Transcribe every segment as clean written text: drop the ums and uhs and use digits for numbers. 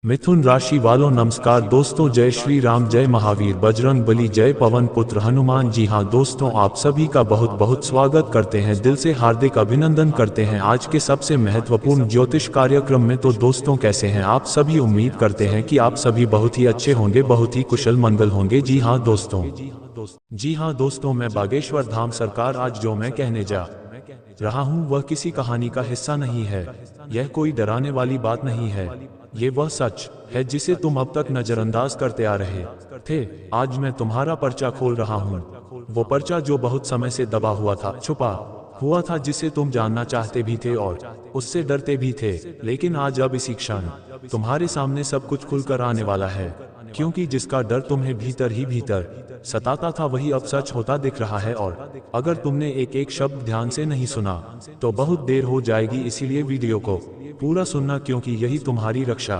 मिथुन राशि वालों नमस्कार दोस्तों, जय श्री राम, जय महावीर बजरंग बली, जय पवन पुत्र हनुमान। जी हाँ दोस्तों, आप सभी का बहुत बहुत स्वागत करते हैं, दिल से हार्दिक अभिनंदन करते हैं आज के सबसे महत्वपूर्ण ज्योतिष कार्यक्रम में। तो दोस्तों कैसे हैं आप सभी? उम्मीद करते हैं कि आप सभी बहुत ही अच्छे होंगे, बहुत ही कुशल मंगल होंगे। जी हाँ दोस्तों, मैं बागेश्वर धाम सरकार आज जो मैं कहने जा रहा हूँ वह किसी कहानी का हिस्सा नहीं है। यह कोई डराने वाली बात नहीं है, ये वह सच है जिसे तुम अब तक नजरअंदाज करते आ रहे थे। आज मैं तुम्हारा पर्चा खोल रहा हूँ, वो पर्चा जो बहुत समय से दबा हुआ था, छुपा हुआ था, जिसे तुम जानना चाहते भी थे और उससे डरते भी थे। लेकिन आज अब इसी क्षण तुम्हारे सामने सब कुछ खुलकर आने वाला है, क्योंकि जिसका डर तुम्हें भीतर ही भीतर सताता था वही अब सच होता दिख रहा है। और अगर तुमने एक एक शब्द ध्यान से नहीं सुना तो बहुत देर हो जाएगी, इसीलिए वीडियो को पूरा सुनना, क्योंकि यही तुम्हारी रक्षा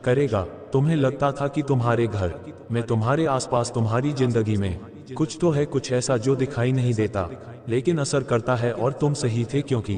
करेगा। तुम्हें लगता था कि तुम्हारे घर में, तुम्हारे आसपास, तुम्हारी जिंदगी में कुछ तो है, कुछ ऐसा जो दिखाई नहीं देता लेकिन असर करता है। और तुम सही थे, क्योंकि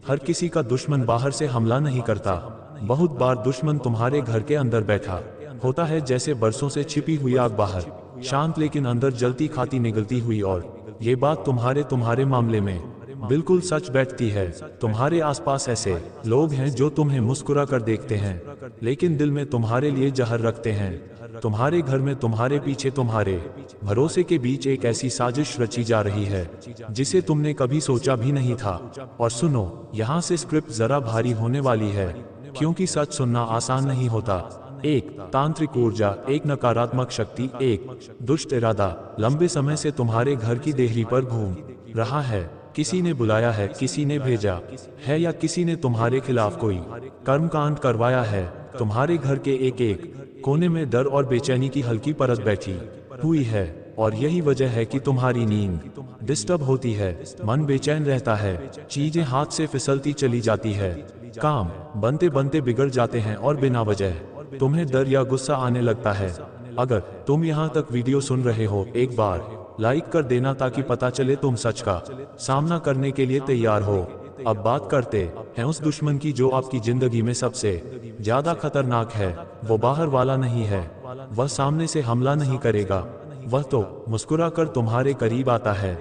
हर किसी का दुश्मन बाहर से हमला नहीं करता। बहुत बार दुश्मन तुम्हारे घर के अंदर बैठा होता है, जैसे बरसों से छिपी हुई आग बाहर शांत लेकिन अंदर जलती खाती निगलती हुई। और ये बात तुम्हारे मामले में बिल्कुल सच बैठती है। तुम्हारे आसपास ऐसे लोग हैं जो तुम्हें मुस्कुरा कर देखते हैं लेकिन दिल में तुम्हारे लिए जहर रखते हैं। तुम्हारे घर में, तुम्हारे पीछे, तुम्हारे भरोसे के बीच एक ऐसी साजिश रची जा रही है जिसे तुमने कभी सोचा भी नहीं था। और सुनो, यहाँ से स्क्रिप्ट जरा भारी होने वाली है, क्योंकि सच सुनना आसान नहीं होता। एक तांत्रिक ऊर्जा, एक नकारात्मक शक्ति, एक दुष्ट इरादा लंबे समय से तुम्हारे घर की देहरी पर घूम रहा है। किसी ने बुलाया है, किसी ने भेजा है, या किसी ने तुम्हारे खिलाफ कोई कर्मकांड करवाया है। तुम्हारे घर के एक एक कोने में डर और बेचैनी की हल्की परत बैठी हुई है, और यही वजह है कि तुम्हारी नींद डिस्टर्ब होती है, मन बेचैन रहता है, चीजें हाथ से फिसलती चली जाती है, काम बनते बनते बिगड़ जाते हैं और बिना वजह तुम्हें डर या गुस्सा आने लगता है। अगर तुम यहाँ तक वीडियो सुन रहे हो, एक बार लाइक कर देना ताकि पता चले तुम सच का सामना करने के लिए तैयार हो। अब बात करते हैं उस दुश्मन की जो आपकी जिंदगी में सबसे ज्यादा खतरनाक है। वो बाहर वाला नहीं है, वह सामने से हमला नहीं करेगा, वह तो मुस्कुराकर तुम्हारे करीब आता है,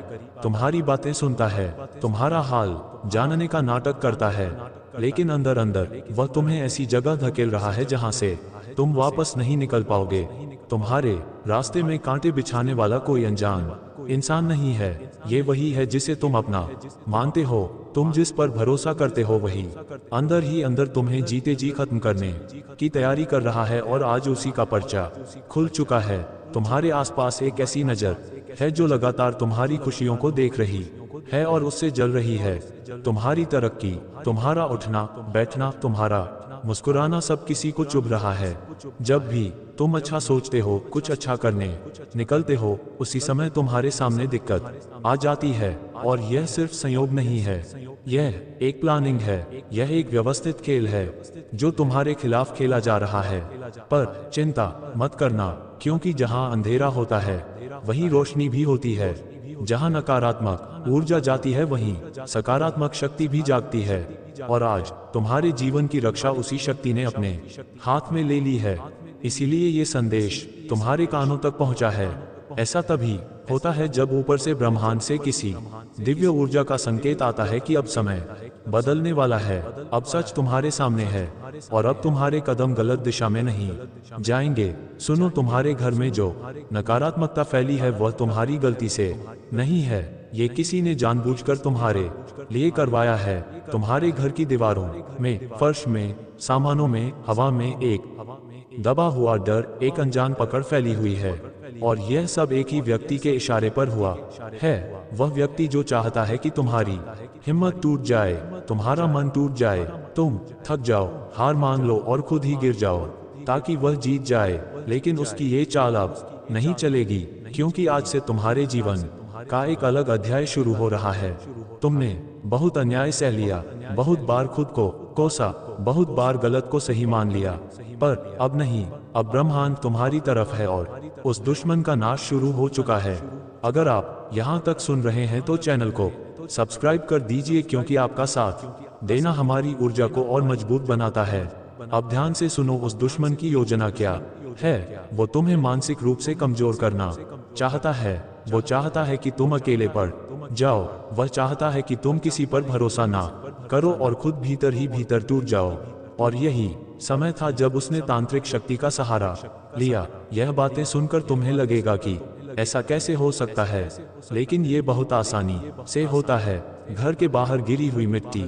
तुम्हारी बातें सुनता है, तुम्हारा हाल जानने का नाटक करता है, लेकिन अंदर अंदर वह तुम्हें ऐसी जगह धकेल रहा है जहां से तुम वापस नहीं निकल पाओगे। तुम्हारे रास्ते में कांटे बिछाने वाला कोई अनजान इंसान नहीं है, ये वही है जिसे तुम अपना मानते हो, तुम जिस पर भरोसा करते हो, वही अंदर ही अंदर तुम्हें जीते जी खत्म करने की तैयारी कर रहा है। और आज उसी का पर्चा खुल चुका है। तुम्हारे आसपास एक ऐसी नजर है जो लगातार तुम्हारी खुशियों को देख रही है और उससे जल रही है। तुम्हारी तरक्की, तुम्हारा उठना बैठना, तुम्हारा मुस्कुराना, सब किसी को चुभ रहा है। जब भी तुम अच्छा सोचते हो, कुछ अच्छा करने निकलते हो, उसी समय तुम्हारे सामने दिक्कत आ जाती है। और यह सिर्फ संयोग नहीं है, यह एक प्लानिंग है, यह एक व्यवस्थित खेल है जो तुम्हारे खिलाफ खेला जा रहा है। पर चिंता मत करना, क्योंकि जहां अंधेरा होता है वहीं रोशनी भी होती है, जहां नकारात्मक ऊर्जा जाती है वहीं सकारात्मक शक्ति भी जागती है। और आज तुम्हारे जीवन की रक्षा उसी शक्ति ने अपने हाथ में ले ली है, इसीलिए ये संदेश तुम्हारे कानों तक पहुंचा है। ऐसा तभी होता है जब ऊपर से, ब्रह्मांड से किसी दिव्य ऊर्जा का संकेत आता है कि अब समय बदलने वाला है, अब सच तुम्हारे सामने है और अब तुम्हारे कदम गलत दिशा में नहीं जाएंगे। सुनो, तुम्हारे घर में जो नकारात्मकता फैली है वह तुम्हारी गलती से नहीं है, ये किसी ने जानबूझकर तुम्हारे लिए करवाया है। तुम्हारे घर की दीवारों में, फर्श में, सामानों में, हवा में एक दबा हुआ डर, एक अनजान पकड़ फैली हुई है, और यह सब एक ही व्यक्ति के इशारे पर हुआ है। वह व्यक्ति जो चाहता है कि तुम्हारी हिम्मत टूट जाए, तुम्हारा मन टूट जाए, तुम थक जाओ, हार मान लो और खुद ही गिर जाओ, ताकि वह जीत जाए। लेकिन उसकी ये चाल अब नहीं चलेगी, क्योंकि आज से तुम्हारे जीवन का एक अलग अध्याय शुरू हो रहा है। तुमने बहुत अन्याय सह लिया, बहुत बार खुद को कोसा, बहुत बार गलत को सही मान लिया, पर अब नहीं, अब ब्रह्मांड तुम्हारी तरफ है और उस दुश्मन का नाश शुरू हो चुका है। अगर आप यहाँ तक सुन रहे हैं तो चैनल को सब्सक्राइब कर दीजिए, क्योंकि आपका साथ देना हमारी ऊर्जा को और मजबूत बनाता है। अब ध्यान से सुनो उस दुश्मन की योजना क्या है। वो तुम्हें मानसिक रूप से कमजोर करना चाहता है। वो चाहता है कि तुम अकेले पड़ जाओ। वह चाहता है कि तुम किसी पर भरोसा ना करो और खुद भीतर ही भीतर टूट जाओ। और यही समय था जब उसने तांत्रिक शक्ति का सहारा लिया। यह बातें सुनकर तुम्हें लगेगा कि ऐसा कैसे हो सकता है, लेकिन ये बहुत आसानी से होता है। घर के बाहर गिरी हुई मिट्टी,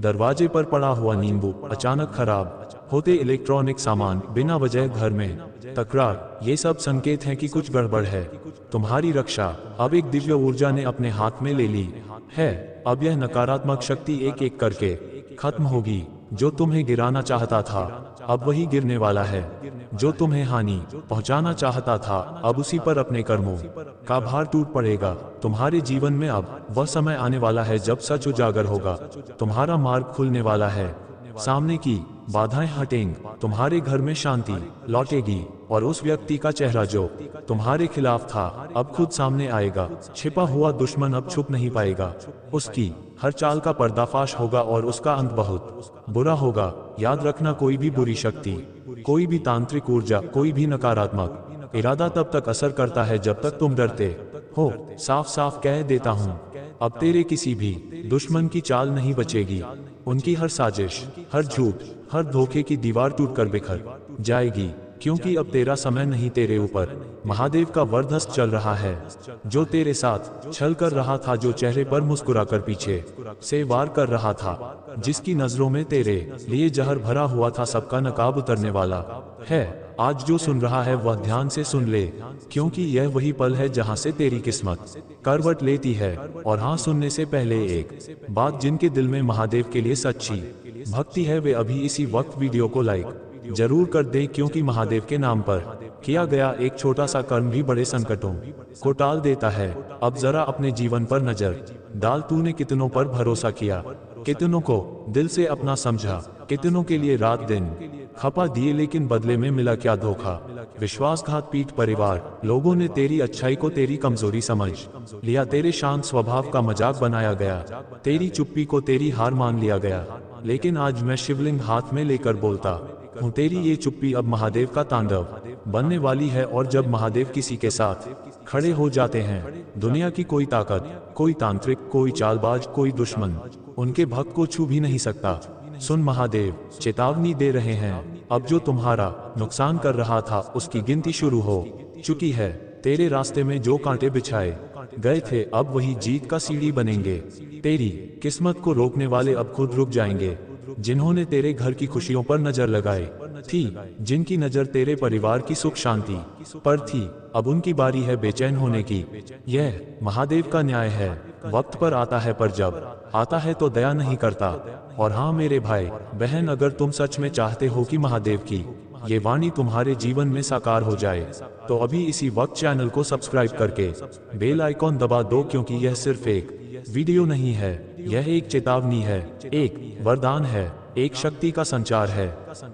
दरवाजे पर पड़ा हुआ नींबू, अचानक खराब होते इलेक्ट्रॉनिक सामान, बिना वजह घर में तकरार, ये सब संकेत हैं कि कुछ गड़बड़ है। तुम्हारी रक्षा अब एक दिव्य ऊर्जा ने अपने हाथ में ले ली है। अब यह नकारात्मक शक्ति एक एक करके खत्म होगी। जो तुम्हें गिराना चाहता था अब वही गिरने वाला है। जो तुम्हें हानि पहुंचाना चाहता था अब उसी पर अपने कर्मों का भार टूट पड़ेगा। तुम्हारे जीवन में अब वह समय आने वाला है जब सच उजागर होगा। तुम्हारा मार्ग खुलने वाला है, सामने की बाधाएं हटेंगी, तुम्हारे घर में शांति लौटेगी और उस व्यक्ति का चेहरा जो तुम्हारे खिलाफ था अब खुद सामने आएगा। छिपा हुआ दुश्मन अब छुप नहीं पाएगा। उसकी हर चाल का पर्दाफाश होगा और उसका अंत बहुत बुरा होगा। याद रखना, कोई भी बुरी शक्ति, कोई भी तांत्रिक ऊर्जा, कोई भी नकारात्मक इरादा तब तक असर करता है जब तक तुम डरते हो। साफ साफ कह देता हूँ, अब तेरे किसी भी दुश्मन की चाल नहीं बचेगी। उनकी हर साजिश, हर झूठ, हर धोखे की दीवार टूटकर बिखर जाएगी, क्योंकि अब तेरा समय नहीं। तेरे ऊपर महादेव का वरदहस्त चल रहा है, जो तेरे साथ छल कर रहा था, जो चेहरे पर मुस्कुराकर पीछे से वार कर रहा था, जिसकी नजरों में तेरे लिए जहर भरा हुआ था, सबका नकाब उतरने वाला है। आज जो सुन रहा है वह ध्यान से सुन ले, क्योंकि यह वही पल है जहां से तेरी किस्मत करवट लेती है। और हाँ, सुनने से पहले एक बात, जिनके दिल में महादेव के लिए सच्ची भक्ति है वे अभी इसी वक्त वीडियो को लाइक जरूर कर दें, क्योंकि महादेव के नाम पर किया गया एक छोटा सा कर्म भी बड़े संकटों को टाल देता है। अब जरा अपने जीवन पर नजर डाल। तूने कितनों पर भरोसा किया, कितनों को दिल से अपना समझा, कितनों के लिए रात दिन खपा दिए, लेकिन बदले में मिला क्या धोखा, विश्वासघात, पीठ परिवार। लोगों ने तेरी अच्छाई को तेरी कमजोरी समझ लिया, तेरे शांत स्वभाव का मजाक बनाया गया, तेरी चुप्पी को तेरी हार मान लिया गया। लेकिन आज मैं शिवलिंग हाथ में लेकर बोलता हूँ, तेरी ये चुप्पी अब महादेव का तांडव बनने वाली है। और जब महादेव किसी के साथ खड़े हो जाते हैं, दुनिया की कोई ताकत, कोई तांत्रिक, कोई चालबाज, कोई दुश्मन उनके भक्त को छू भी नहीं सकता। सुन, महादेव चेतावनी दे रहे हैं, अब जो तुम्हारा नुकसान कर रहा था उसकी गिनती शुरू हो चुकी है। तेरे रास्ते में जो कांटे बिछाए गए थे अब वही जीत का सीढ़ी बनेंगे। तेरी किस्मत को रोकने वाले अब खुद रुक जाएंगे। जिन्होंने तेरे घर की खुशियों पर नजर लगाई थी, जिनकी नजर तेरे परिवार की सुख शांति पर थी, अब उनकी बारी है बेचैन होने की। यह महादेव का न्याय है, वक्त पर आता है, पर जब आता है तो दया नहीं करता। और हाँ मेरे भाई बहन, अगर तुम सच में चाहते हो कि महादेव की ये वाणी तुम्हारे जीवन में साकार हो जाए, तो अभी इसी वक्त चैनल को सब्सक्राइब करके बेल आइकॉन दबा दो, क्योंकि यह सिर्फ एक वीडियो नहीं है, यह एक चेतावनी है, एक वरदान है, एक शक्ति का संचार है।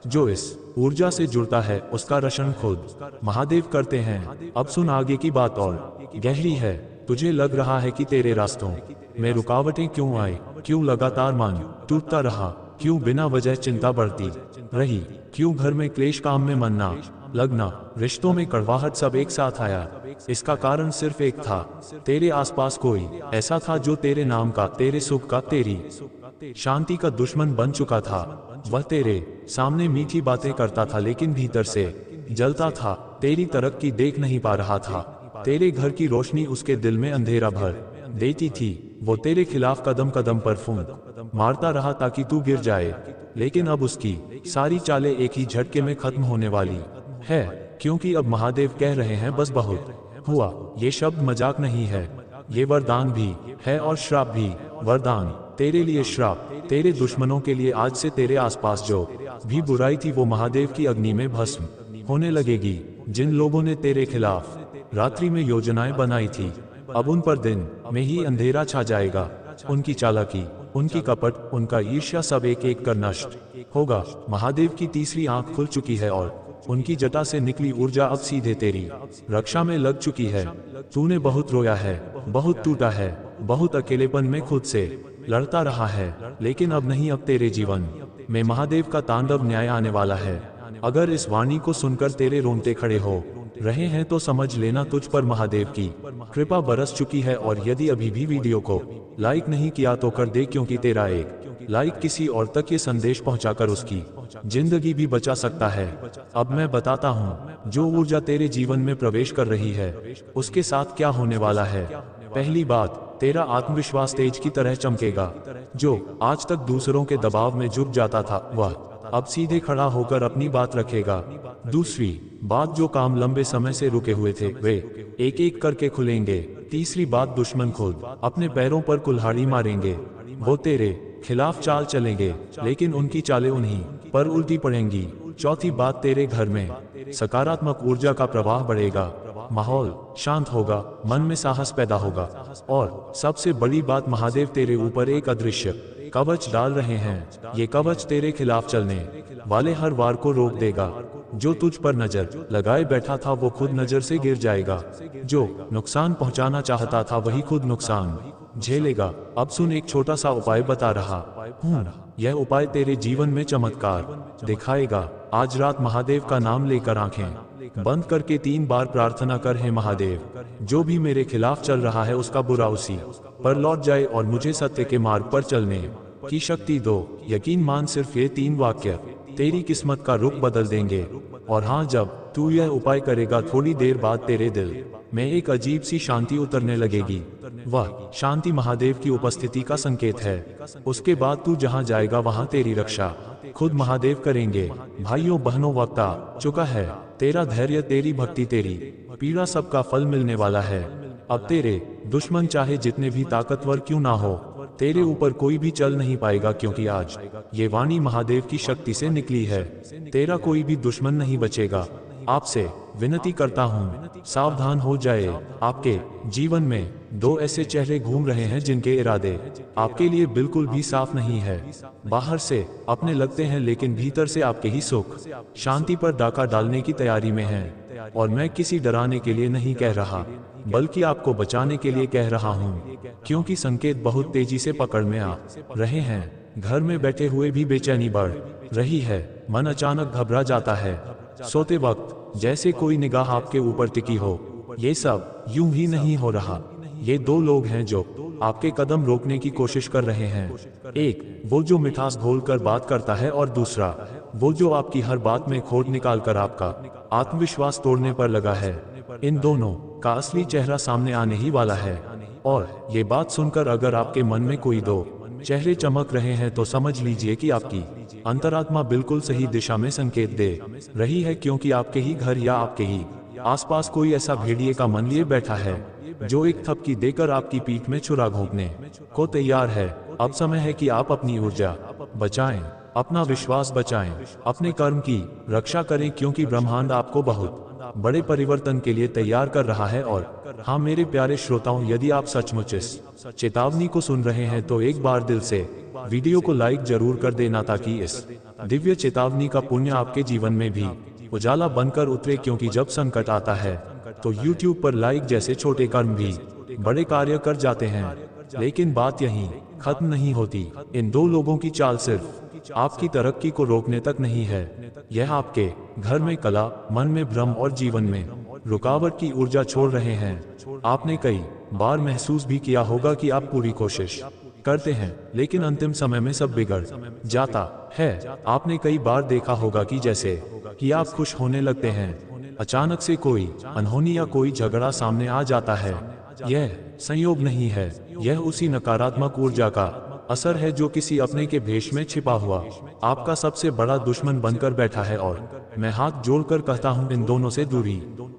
जो इस ऊर्जा से जुड़ता है उसका रक्षण खुद महादेव करते हैं। अब सुन, आगे की बात और गहरी है। तुझे लग रहा है कि तेरे रास्तों में रुकावटें क्यों आई, क्यों लगातार मन टूटता रहा, क्यों बिना वजह चिंता बढ़ती रही, क्यों घर में क्लेश, काम में मन ना लगना, रिश्तों में कड़वाहट, सब एक साथ आया। इसका कारण सिर्फ एक था, तेरे आसपास कोई ऐसा था जो तेरे नाम का, तेरे सुख का, तेरी शांति का दुश्मन बन चुका था। वह तेरे सामने मीठी बातें करता था, लेकिन भीतर से जलता था, तेरी तरक्की देख नहीं पा रहा था, तेरे घर की रोशनी उसके दिल में अंधेरा भर देती थी। वो तेरे खिलाफ कदम कदम पर फूंक मारता रहा ताकि तू गिर जाए, लेकिन अब उसकी सारी चालें एक ही झटके में खत्म होने वाली है, क्योंकि अब महादेव कह रहे हैं, बस बहुत हुआ। ये शब्द मजाक नहीं है, ये वरदान भी है और श्राप भी। वरदान तेरे लिए, श्राप तेरे दुश्मनों के लिए। आज से तेरे आसपास जो भी बुराई थी वो महादेव की अग्नि में भस्म होने लगेगी। जिन लोगों ने तेरे खिलाफ रात्रि में योजनाएं बनाई थी, अब उन पर दिन में ही अंधेरा छा जाएगा। उनकी चालाकी, उनकी कपट, उनका ईर्ष्या, सब एक एक कर नष्ट होगा। महादेव की तीसरी आंख खुल चुकी है और उनकी जटा से निकली ऊर्जा अब सीधे तेरी रक्षा में लग चुकी है। तूने बहुत रोया है, बहुत टूटा है, बहुत अकेलेपन में खुद से लड़ता रहा है, लेकिन अब नहीं, अब तेरे जीवन में महादेव का तांडव न्याय आने वाला है। अगर इस वाणी को सुनकर तेरे रोंगटे खड़े हो रहे हैं तो समझ लेना तुझ पर महादेव की कृपा बरस चुकी है। और यदि अभी भी वीडियो को लाइक नहीं किया तो कर दे, क्योंकि तेरा एक लाइक किसी और तक ये संदेश पहुंचाकर उसकी जिंदगी भी बचा सकता है। अब मैं बताता हूं, जो ऊर्जा तेरे जीवन में प्रवेश कर रही है उसके साथ क्या होने वाला है। पहली बात, तेरा आत्मविश्वास तेज की तरह चमकेगा। जो आज तक दूसरों के दबाव में झुक जाता था वह अब सीधे खड़ा होकर अपनी बात रखेगा। दूसरी बात, जो काम लंबे समय से रुके हुए थे वे एक एक करके खुलेंगे। तीसरी बात, दुश्मन खुद अपने पैरों पर कुल्हाड़ी मारेंगे। वो तेरे खिलाफ चाल चलेंगे, लेकिन उनकी चालें उन्हीं पर उल्टी पड़ेंगी। चौथी बात, तेरे घर में सकारात्मक ऊर्जा का प्रवाह बढ़ेगा, माहौल शांत होगा, मन में साहस पैदा होगा। और सबसे बड़ी बात, महादेव तेरे ऊपर एक अदृश्य कवच डाल रहे हैं। ये कवच तेरे खिलाफ चलने वाले हर वार को रोक देगा। जो तुझ पर नजर लगाए बैठा था वो खुद नजर से गिर जाएगा। जो नुकसान पहुंचाना चाहता था वही खुद नुकसान झेलेगा। अब सुन, एक छोटा सा उपाय बता रहा हूँ। यह उपाय तेरे जीवन में चमत्कार दिखाएगा। आज रात महादेव का नाम लेकर आंखें बंद करके 3 बार प्रार्थना कर, हे महादेव, जो भी मेरे खिलाफ चल रहा है उसका बुरा उसी पर लौट जाए और मुझे सत्य के मार्ग पर चलने की शक्ति दो। यकीन मान, सिर्फ ये 3 वाक्य तेरी किस्मत का रुख बदल देंगे। और हाँ, जब तू यह उपाय करेगा थोड़ी देर बाद तेरे दिल में एक अजीब सी शांति उतरने लगेगी। वह शांति महादेव की उपस्थिति का संकेत है। उसके बाद तू जहाँ जाएगा वहाँ तेरी रक्षा खुद महादेव करेंगे। भाइयों बहनों, वक्त आ चुका है। तेरा धैर्य, तेरी भक्ति, तेरी पीड़ा, सबका फल मिलने वाला है। अब तेरे दुश्मन चाहे जितने भी ताकतवर क्यों ना हो, तेरे ऊपर कोई भी चल नहीं पाएगा, क्योंकि आज ये वाणी महादेव की शक्ति से निकली है। तेरा कोई भी दुश्मन नहीं बचेगा। आपसे विनती करता हूँ, सावधान हो जाए। आपके जीवन में 2 ऐसे चेहरे घूम रहे हैं जिनके इरादे आपके लिए बिल्कुल भी साफ नहीं है। बाहर से अपने लगते हैं, लेकिन भीतर से आपके ही सुख शांति पर डाका डालने की तैयारी में हैं। और मैं किसी डराने के लिए नहीं कह रहा, बल्कि आपको बचाने के लिए कह रहा हूँ, क्योंकि संकेत बहुत तेजी से पकड़ में आ रहे हैं। घर में बैठे हुए भी बेचैनी बढ़ रही है, मन अचानक घबरा जाता है। सोते वक्त जैसे कोई निगाह आपके ऊपर टिकी हो। ये सब यूं ही नहीं हो रहा। ये 2 लोग हैं जो आपके कदम रोकने की कोशिश कर रहे हैं। एक वो जो मिठास घोलकर बात करता है, और दूसरा वो जो आपकी हर बात में खोट निकालकर आपका आत्मविश्वास तोड़ने पर लगा है। इन दोनों का असली चेहरा सामने आने ही वाला है। और ये बात सुनकर अगर आपके मन में कोई 2 चेहरे चमक रहे हैं तो समझ लीजिए कि आपकी अंतरात्मा बिल्कुल सही दिशा में संकेत दे रही है, क्योंकि आपके ही घर या आपके ही आसपास कोई ऐसा भेड़िए का मन लिए बैठा है जो एक थपकी देकर आपकी पीठ में छुरा घोंपने को तैयार है। अब समय है कि आप अपनी ऊर्जा बचाएं, अपना विश्वास बचाएं, अपने कर्म की रक्षा करें, क्योंकि ब्रह्मांड आपको बहुत बड़े परिवर्तन के लिए तैयार कर रहा है। और हाँ मेरे प्यारे श्रोताओं, यदि आप सचमुच इस चेतावनी को सुन रहे हैं तो एक बार दिल से वीडियो को लाइक जरूर कर देना, ताकि इस दिव्य चेतावनी का पुण्य आपके जीवन में भी उजाला बनकर उतरे। क्योंकि जब संकट आता है तो YouTube पर लाइक जैसे छोटे कर्म भी बड़े कार्य कर जाते हैं। लेकिन बात यहीं खत्म नहीं होती। इन 2 लोगों की चाल सिर्फ आपकी तरक्की को रोकने तक नहीं है, यह आपके घर में कला, मन में भ्रम और जीवन में रुकावट की ऊर्जा छोड़ रहे हैं। आपने कई बार महसूस भी किया होगा कि आप पूरी कोशिश करते हैं, लेकिन अंतिम समय में सब बिगड़ जाता है। आपने कई बार देखा होगा कि जैसे कि आप खुश होने लगते हैं, अचानक से कोई अनहोनी या कोई झगड़ा सामने आ जाता है। यह संयोग नहीं है, यह उसी नकारात्मक ऊर्जा का असर है जो किसी अपने के भेष में छिपा हुआ आपका सबसे बड़ा दुश्मन बनकर बैठा है। और मैं हाथ जोड़कर कहता हूँ, इन दोनों से दूरी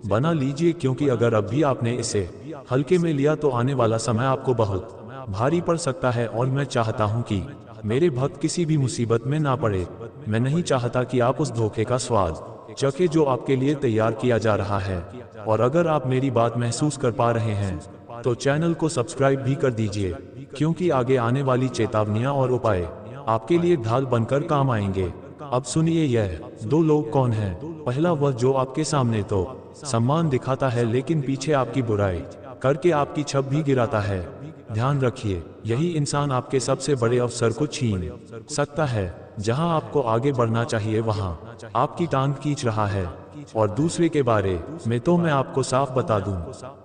बना लीजिए, क्योंकि अगर अब भी आपने इसे हल्के में लिया तो आने वाला समय आपको बहुत भारी पड़ सकता है। और मैं चाहता हूँ कि मेरे भक्त किसी भी मुसीबत में ना पड़े। मैं नहीं चाहता कि आप उस धोखे का स्वाद चखे जो आपके लिए तैयार किया जा रहा है। और अगर आप मेरी बात महसूस कर पा रहे हैं तो चैनल को सब्सक्राइब भी कर दीजिए, क्योंकि आगे आने वाली चेतावनियां और उपाय आपके लिए ढाल बनकर काम आएंगे। अब सुनिए, यह 2 लोग कौन हैं। पहला वह जो आपके सामने तो सम्मान दिखाता है, लेकिन पीछे आपकी बुराई करके आपकी छब भी गिराता है। ध्यान रखिए, यही इंसान आपके सबसे बड़े अवसर को छीन सकता है। जहां आपको आगे बढ़ना चाहिए वहां आपकी टांग खींच रहा है। और दूसरे के बारे में तो मैं आपको साफ बता दूं,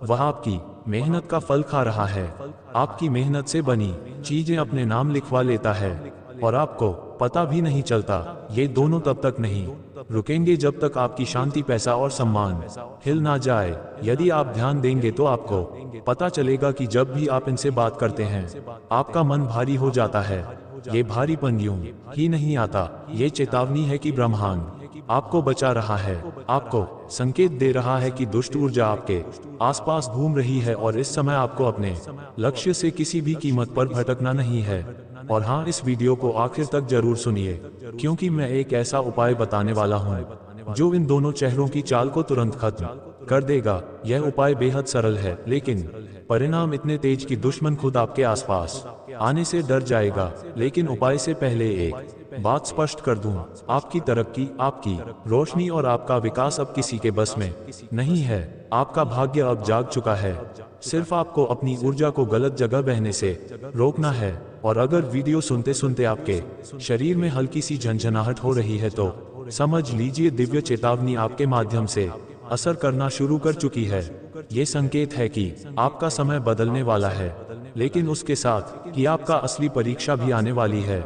वह आपकी मेहनत का फल खा रहा है। आपकी मेहनत से बनी चीजें अपने नाम लिखवा लेता है और आपको पता भी नहीं चलता। ये दोनों तब तक नहीं रुकेंगे जब तक आपकी शांति, पैसा और सम्मान हिल ना जाए। यदि आप ध्यान देंगे तो आपको पता चलेगा कि जब भी आप इनसे बात करते हैं आपका मन भारी हो जाता है। ये भारीपन यूं ही नहीं आता, ये चेतावनी है कि ब्रह्मांड आपको बचा रहा है, आपको संकेत दे रहा है कि दुष्ट ऊर्जा आपके आसपास घूम रही है और इस समय आपको अपने लक्ष्य से किसी भी कीमत पर भटकना नहीं है। और हाँ, इस वीडियो को आखिर तक जरूर सुनिए, क्योंकि मैं एक ऐसा उपाय बताने वाला हूँ जो इन दोनों चेहरों की चाल को तुरंत खत्म कर देगा। यह उपाय बेहद सरल है, लेकिन परिणाम इतने तेज कि दुश्मन खुद आपके आसपास आने से डर जाएगा। लेकिन उपाय से पहले एक बात स्पष्ट कर दूं, आपकी तरक्की, आपकी रोशनी और आपका विकास अब किसी के बस में नहीं है। आपका भाग्य अब जाग चुका है, सिर्फ आपको अपनी ऊर्जा को गलत जगह बहने से रोकना है। और अगर वीडियो सुनते सुनते आपके शरीर में हल्की सी झंझनाहट हो रही है तो समझ लीजिए दिव्य चेतावनी आपके माध्यम से असर करना शुरू कर चुकी है। ये संकेत है कि आपका समय बदलने वाला है, लेकिन उसके साथ कि आपका असली परीक्षा भी आने वाली है।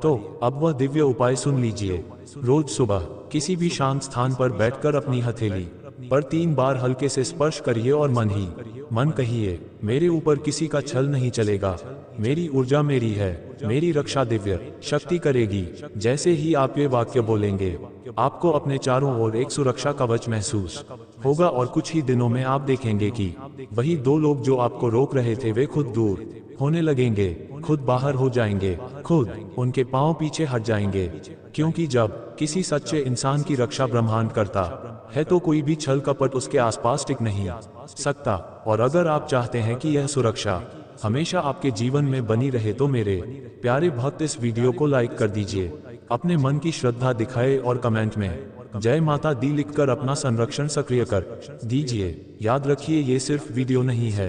तो अब वह दिव्य उपाय सुन लीजिए। रोज सुबह किसी भी शांत स्थान पर बैठकर अपनी हथेली पर 3 बार हल्के से स्पर्श करिए और मन ही मन कहिए, मेरे ऊपर किसी का छल नहीं चलेगा, मेरी ऊर्जा मेरी है, मेरी रक्षा दिव्य शक्ति करेगी। जैसे ही आप ये वाक्य बोलेंगे आपको अपने चारों ओर एक सुरक्षा कवच महसूस होगा और कुछ ही दिनों में आप देखेंगे कि वही 2 लोग जो आपको रोक रहे थे वे खुद दूर होने लगेंगे, खुद बाहर हो जाएंगे, खुद उनके पांव पीछे हट जाएंगे। क्योंकि जब किसी सच्चे इंसान की रक्षा ब्रह्मांड करता है तो कोई भी छल कपट उसके आसपास टिक नहीं सकता। और अगर आप चाहते हैं कि यह सुरक्षा हमेशा आपके जीवन में बनी रहे तो मेरे प्यारे भक्त इस वीडियो को लाइक कर दीजिए, अपने मन की श्रद्धा दिखाए और कमेंट में जय माता दी लिखकर अपना संरक्षण सक्रिय कर दीजिए। याद रखिए, ये सिर्फ वीडियो नहीं है,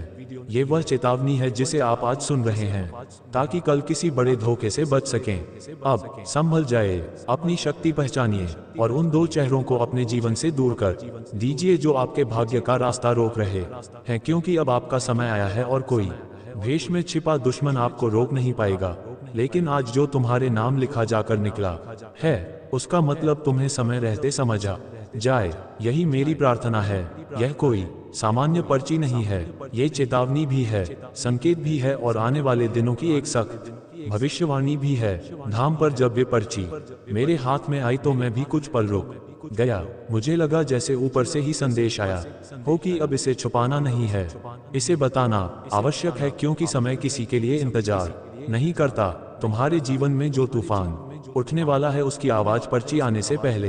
ये वह चेतावनी है जिसे आप आज सुन रहे हैं ताकि कल किसी बड़े धोखे से बच सकें। अब संभल जाए, अपनी शक्ति पहचानिए और उन 2 चेहरों को अपने जीवन से दूर कर दीजिए जो आपके भाग्य का रास्ता रोक रहे हैं। क्योंकि अब आपका समय आया है और कोई भेष में छिपा दुश्मन आपको रोक नहीं पाएगा। लेकिन आज जो तुम्हारे नाम लिखा जाकर निकला है उसका मतलब तुम्हें समय रहते समझा जाए, यही मेरी प्रार्थना है। यह कोई सामान्य पर्ची नहीं है, ये चेतावनी भी है, संकेत भी है और आने वाले दिनों की एक सख्त भविष्यवाणी भी है। धाम पर जब ये पर्ची मेरे हाथ में आई तो मैं भी कुछ पल रुक गया। मुझे लगा जैसे ऊपर से ही संदेश आया हो कि अब इसे छुपाना नहीं है, इसे बताना आवश्यक है, क्योंकि समय किसी के लिए इंतजार नहीं करता। तुम्हारे जीवन में जो तूफान उठने वाला है उसकी आवाज पर्ची आने से पहले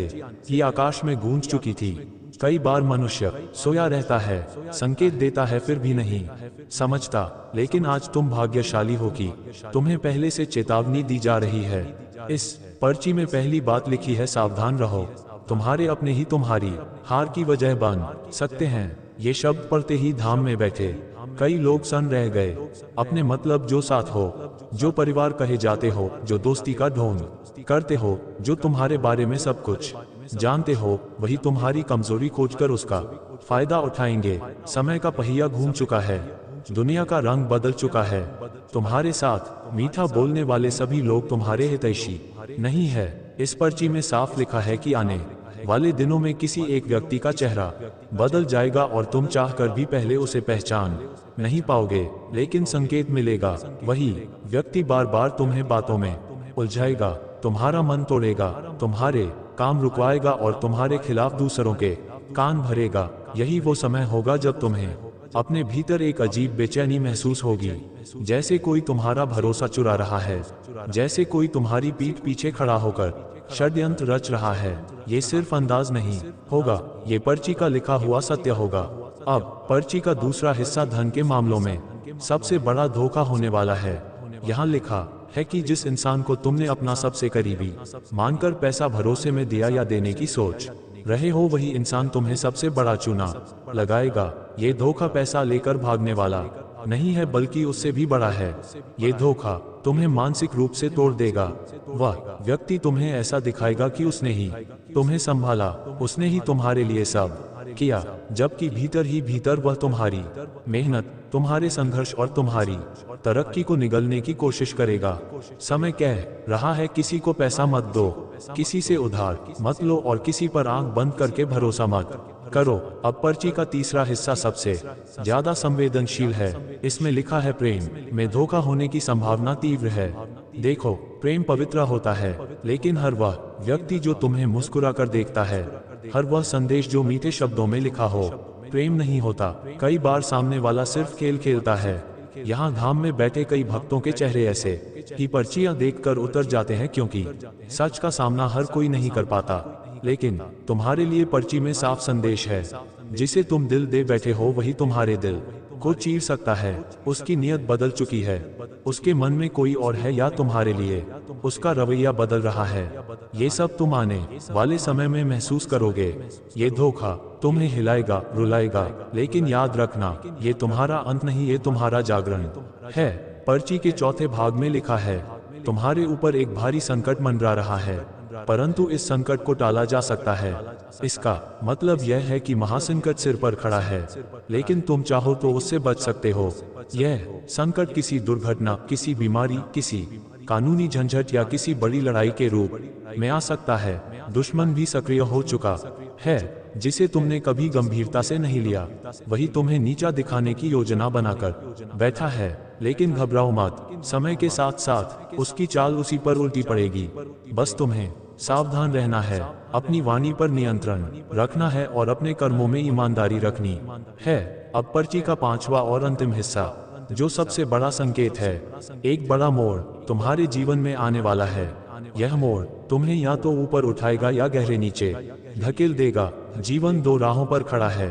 ही आकाश में गूंज चुकी थी। कई बार मनुष्य सोया रहता है, संकेत देता है, फिर भी नहीं समझता। लेकिन आज तुम भाग्यशाली हो कि तुम्हें पहले से चेतावनी दी जा रही है। इस पर्ची में पहली बात लिखी है, सावधान रहो, तुम्हारे अपने ही तुम्हारी हार की वजह बन सकते हैं। ये शब्द पढ़ते ही धाम में बैठे कई लोग सन रह गए। अपने मतलब जो साथ हो, जो परिवार कहे जाते हो, जो दोस्ती का ढोंग करते हो, जो तुम्हारे बारे में सब कुछ जानते हो, वही तुम्हारी कमजोरी खोजकर उसका फायदा उठाएंगे। समय का पहिया घूम चुका है, दुनिया का रंग बदल चुका है। तुम्हारे साथ मीठा बोलने वाले सभी लोग तुम्हारे हितैषी नहीं है। इस पर्ची में साफ लिखा है कि आने वाले दिनों में किसी एक व्यक्ति का चेहरा बदल जाएगा और तुम चाहकर भी पहले उसे पहचान नहीं पाओगे। लेकिन संकेत मिलेगा, वही व्यक्ति बार बार तुम्हें बातों में उलझाएगा, तुम्हारा मन तोड़ेगा, तुम्हारे काम रुकवाएगा और तुम्हारे खिलाफ दूसरों के कान भरेगा। यही वो समय होगा जब तुम्हें अपने भीतर एक अजीब बेचैनी महसूस होगी, जैसे कोई तुम्हारा भरोसा चुरा रहा है, जैसे कोई तुम्हारी पीठ पीछे खड़ा होकर षड्यंत्र रच रहा है। ये सिर्फ अंदाज नहीं होगा, ये पर्ची का लिखा हुआ सत्य होगा। अब पर्ची का दूसरा हिस्सा धन के मामलों में सबसे बड़ा धोखा होने वाला है। यहाँ लिखा है कि जिस इंसान को तुमने अपना सबसे करीबी मानकर पैसा भरोसे में दिया या देने की सोच रहे हो, वही इंसान तुम्हें सबसे बड़ा चूना लगाएगा। ये धोखा पैसा लेकर भागने वाला नहीं है बल्कि उससे भी बड़ा है। ये धोखा तुम्हें मानसिक रूप से तोड़ देगा। वह व्यक्ति तुम्हें ऐसा दिखाएगा कि उसने ही तुम्हें संभाला, उसने ही तुम्हारे लिए सब किया, जबकि भीतर ही भीतर वह तुम्हारी मेहनत, तुम्हारे संघर्ष और तुम्हारी तरक्की को निगलने की कोशिश करेगा। समय कह रहा है किसी को पैसा मत दो, किसी से उधार मत लो और किसी पर आंख बंद करके भरोसा मत करो। अब पर्ची का तीसरा हिस्सा सबसे ज्यादा संवेदनशील है। इसमें लिखा है प्रेम में धोखा होने की संभावना तीव्र है। देखो, प्रेम पवित्र होता है, लेकिन हर वह व्यक्ति जो तुम्हें मुस्कुरा कर देखता है, हर वह संदेश जो मीठे शब्दों में लिखा हो, प्रेम नहीं होता। कई बार सामने वाला सिर्फ खेल खेलता है। यहाँ धाम में बैठे कई भक्तों के चेहरे ऐसे ही पर्चियां देखकर उतर जाते हैं, क्योंकि सच का सामना हर कोई नहीं कर पाता। लेकिन तुम्हारे लिए पर्ची में साफ संदेश है। जिसे तुम दिल दे बैठे हो वही तुम्हारे दिल को चीर सकता है। उसकी नीयत बदल चुकी है, उसके मन में कोई और है या तुम्हारे लिए उसका रवैया बदल रहा है। ये सब तुम आने वाले समय में महसूस करोगे। ये धोखा तुम्हें हिलाएगा, रुलाएगा, लेकिन याद रखना, ये तुम्हारा अंत नहीं, ये तुम्हारा जागरण है। पर्ची के चौथे भाग में लिखा है, तुम्हारे ऊपर एक भारी संकट मंडरा रहा है, परंतु इस संकट को टाला जा सकता है। इसका मतलब यह है कि महासंकट सिर पर खड़ा है, लेकिन तुम चाहो तो उससे बच सकते हो। यह संकट किसी दुर्घटना, किसी बीमारी, किसी कानूनी झंझट या किसी बड़ी लड़ाई के रूप में आ सकता है। दुश्मन भी सक्रिय हो चुका है, जिसे तुमने कभी गंभीरता से नहीं लिया। वही तुम्हें नीचा दिखाने की योजना बनाकर बैठा है। लेकिन घबराओ मत, समय के साथ साथ उसकी चाल उसी पर उल्टी पड़ेगी। बस तुम्हें सावधान रहना है, अपनी वाणी पर नियंत्रण रखना है और अपने कर्मों में ईमानदारी रखनी है। अब पर्ची का पांचवा और अंतिम हिस्सा, जो सबसे बड़ा संकेत है। एक बड़ा मोड़ तुम्हारे जीवन में आने वाला है। यह मोड़ तुम्हें या तो ऊपर उठाएगा या गहरे नीचे धकेल देगा। जीवन दो राहों पर खड़ा है।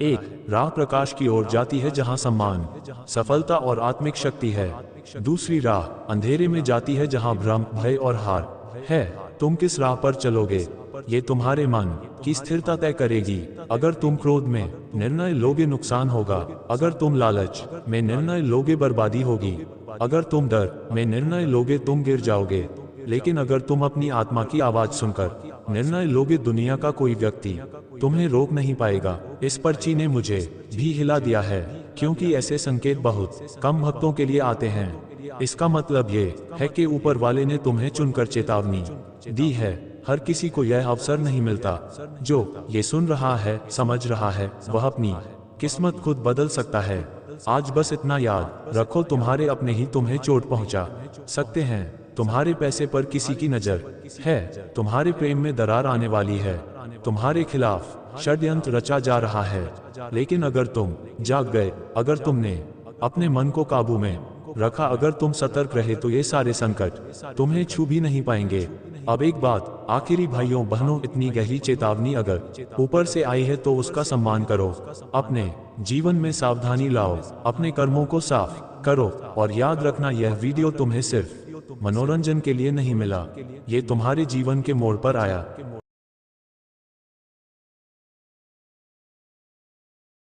एक राह प्रकाश की ओर जाती है, जहां सम्मान, सफलता और आत्मिक शक्ति है। दूसरी राह अंधेरे में जाती है, जहां भ्रम, भय और हार है। तुम किस राह पर चलोगे, ये तुम्हारे मन की स्थिरता तय करेगी। अगर तुम क्रोध में निर्णय लोगे, नुकसान होगा। अगर तुम लालच में निर्णय लोगे, बर्बादी होगी। अगर तुम डर में निर्णय लोगे, तुम गिर जाओगे। लेकिन अगर तुम अपनी आत्मा की आवाज सुनकर निर्णय लोगे, दुनिया का कोई व्यक्ति तुम्हें रोक नहीं पाएगा। इस पर्ची ने मुझे भी हिला दिया है, क्योंकि ऐसे संकेत बहुत कम भक्तों के लिए आते हैं। इसका मतलब ये है कि ऊपर वाले ने तुम्हें चुनकर चेतावनी दी है। हर किसी को यह अवसर नहीं मिलता। जो ये सुन रहा है, समझ रहा है, वह अपनी किस्मत खुद बदल सकता है। आज बस इतना याद रखो, तुम्हारे अपने ही तुम्हें चोट पहुंचा सकते हैं। तुम्हारे पैसे पर किसी की नजर है, तुम्हारे प्रेम में दरार आने वाली है, तुम्हारे खिलाफ षड्यंत्र रचा जा रहा है। लेकिन अगर तुम जाग गए, अगर तुमने अपने मन को काबू में रखा, अगर तुम सतर्क रहे, तो ये सारे संकट तुम्हें छू भी नहीं पाएंगे। अब एक बात आखिरी भाइयों बहनों, इतनी गहरी चेतावनी अगर ऊपर से आई है तो उसका सम्मान करो। अपने जीवन में सावधानी लाओ, अपने कर्मों को साफ करो और याद रखना, यह वीडियो तुम्हें सिर्फ मनोरंजन के लिए नहीं मिला, ये तुम्हारे जीवन के मोड़ पर आया।